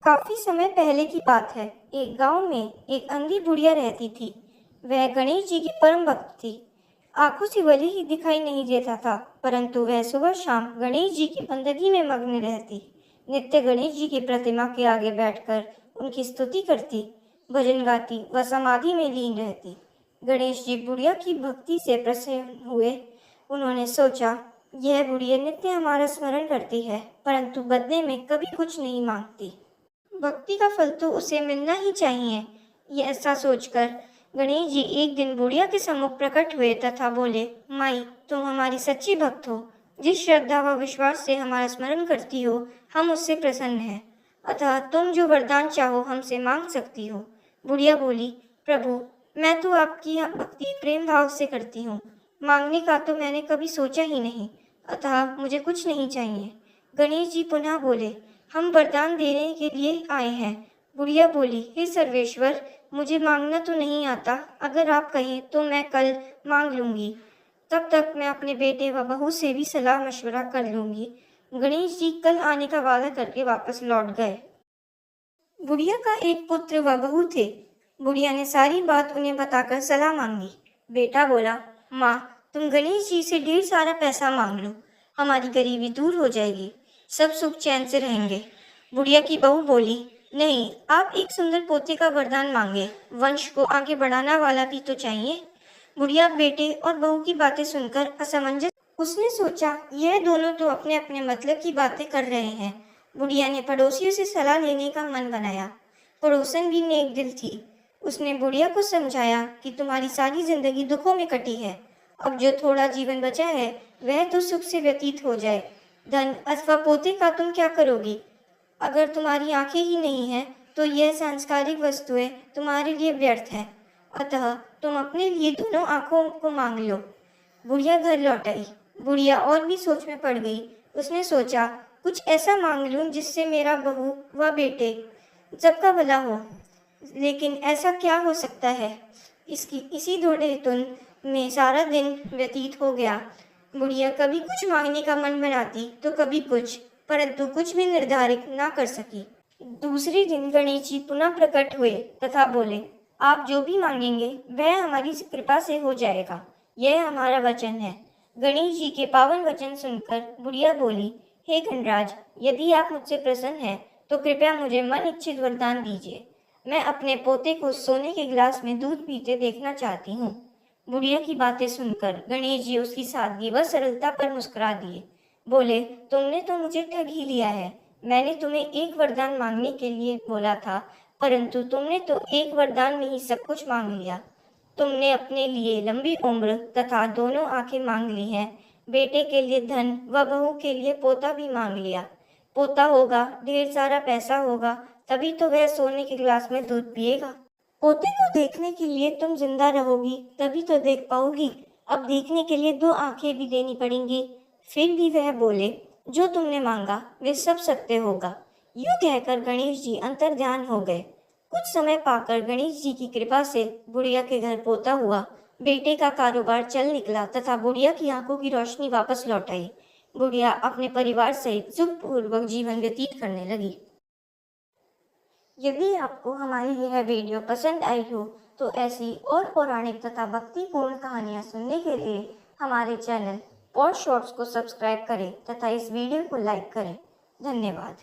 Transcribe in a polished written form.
काफी समय पहले की बात है। एक गांव में एक अंधी बुढ़िया रहती थी। वह गणेश जी की परम भक्त थी। आंखों से भले ही दिखाई नहीं देता था, परंतु वह सुबह शाम गणेश जी की बंदगी में मग्न रहती। नित्य गणेश जी की प्रतिमा के आगे बैठकर उनकी स्तुति करती, भजन गाती व समाधि में लीन रहती। गणेश जी बुढ़िया की भक्ति से प्रसन्न हुए। उन्होंने सोचा, यह बुढ़िया नित्य हमारा स्मरण करती है, परंतु बदले में कभी कुछ नहीं मांगती। भक्ति का फल तो उसे मिलना ही चाहिए। ये ऐसा सोचकर गणेश जी एक दिन बुढ़िया के सम्मुख प्रकट हुए तथा बोले, माई, तुम हमारी सच्ची भक्त हो। जिस श्रद्धा व विश्वास से हमारा स्मरण करती हो, हम उससे प्रसन्न हैं। अतः तुम जो वरदान चाहो हमसे मांग सकती हो। बुढ़िया बोली, प्रभु, मैं तो आपकी भक्ति प्रेम भाव से करती हूँ। मांगने का तो मैंने कभी सोचा ही नहीं, अतः मुझे कुछ नहीं चाहिए। गणेश जी पुनः बोले, हम वरदान देने के लिए आए हैं। बुढ़िया बोली, हे सर्वेश्वर, मुझे मांगना तो नहीं आता। अगर आप कहें तो मैं कल मांग लूंगी। तब तक मैं अपने बेटे व बहू से भी सलाह मशवरा कर लूंगी। गणेश जी कल आने का वादा करके वापस लौट गए। बुढ़िया का एक पुत्र व बहू थे। बुढ़िया ने सारी बात उन्हें बताकर सलाह मांगी। बेटा बोला, माँ, तुम गणेश जी से ढेर सारा पैसा मांग लो, हमारी गरीबी दूर हो जाएगी, सब सुख चैन से रहेंगे। बुढ़िया की बहू बोली, नहीं, आप एक सुंदर पोते का वरदान मांगे, वंश को आगे बढ़ाने वाला भी तो चाहिए। बुढ़िया बेटे और बहू की बातें सुनकर असमंजस। उसने सोचा, यह दोनों तो अपने अपने मतलब की बातें कर रहे हैं। बुढ़िया ने पड़ोसियों से सलाह लेने का मन बनाया। पड़ोसन भी नेक दिल थी। उसने बुढ़िया को समझाया कि तुम्हारी सारी जिंदगी दुखों में कटी है, अब जो थोड़ा जीवन बचा है वह तो सुख से व्यतीत हो जाए। धन अथवा पोते का तुम क्या करोगी? अगर तुम्हारी आंखें ही नहीं हैं तो यह सांस्कारिक वस्तुएं तुम्हारे लिए व्यर्थ है। अतः तुम अपने लिए दोनों आंखों को मांग लो। बुढ़िया घर लौट आई। बुढ़िया और भी सोच में पड़ गई। उसने सोचा, कुछ ऐसा मांग लूं जिससे मेरा बहू व बेटे सबका भला हो। लेकिन ऐसा क्या हो सकता है? इसी दौड़े धुन में सारा दिन व्यतीत हो गया। बुढ़िया कभी कुछ मांगने का मन बनाती तो कभी कुछ, परंतु कुछ भी निर्धारित ना कर सकी। दूसरे दिन गणेश जी पुनः प्रकट हुए तथा बोले, आप जो भी मांगेंगे वह हमारी कृपा से हो जाएगा, यह हमारा वचन है। गणेश जी के पावन वचन सुनकर बुढ़िया बोली, हे गणराज, यदि आप मुझसे प्रसन्न हैं तो कृपया मुझे मन इच्छित वरदान दीजिए। मैं अपने पोते को सोने के गिलास में दूध पीते देखना चाहती हूँ। बुढ़िया की बातें सुनकर गणेश जी उसकी सादगी व सरलता पर मुस्कुरा दिए। बोले, तुमने तो मुझे ठग ही लिया है। मैंने तुम्हें एक वरदान मांगने के लिए बोला था, परंतु तुमने तो एक वरदान में ही सब कुछ मांग लिया। तुमने अपने लिए लंबी उम्र तथा दोनों आंखें मांग ली हैं। बेटे के लिए धन व बहू के लिए पोता भी मांग लिया। पोता होगा, ढेर सारा पैसा होगा, तभी तो वह सोने के गिलास में दूध पिएगा। पोते को देखने के लिए तुम जिंदा रहोगी, तभी तो देख पाओगी। अब देखने के लिए दो आंखें भी देनी पड़ेंगी। फिर भी वह बोले, जो तुमने मांगा वे सब सत्य होगा। यूं कहकर गणेश जी अंतर्ध्यान हो गए। कुछ समय पाकर गणेश जी की कृपा से बुढ़िया के घर पोता हुआ। बेटे का कारोबार चल निकला तथा बुढ़िया की आंखों की रोशनी वापस लौट आई। बुढ़िया अपने परिवार सहित सुखपूर्वक जीवन व्यतीत करने लगी। यदि आपको हमारी यह वीडियो पसंद आई हो तो ऐसी और पौराणिक तथा भक्तिपूर्ण कहानियाँ सुनने के लिए हमारे चैनल पॉड शॉर्ट्स को सब्सक्राइब करें तथा इस वीडियो को लाइक करें। धन्यवाद।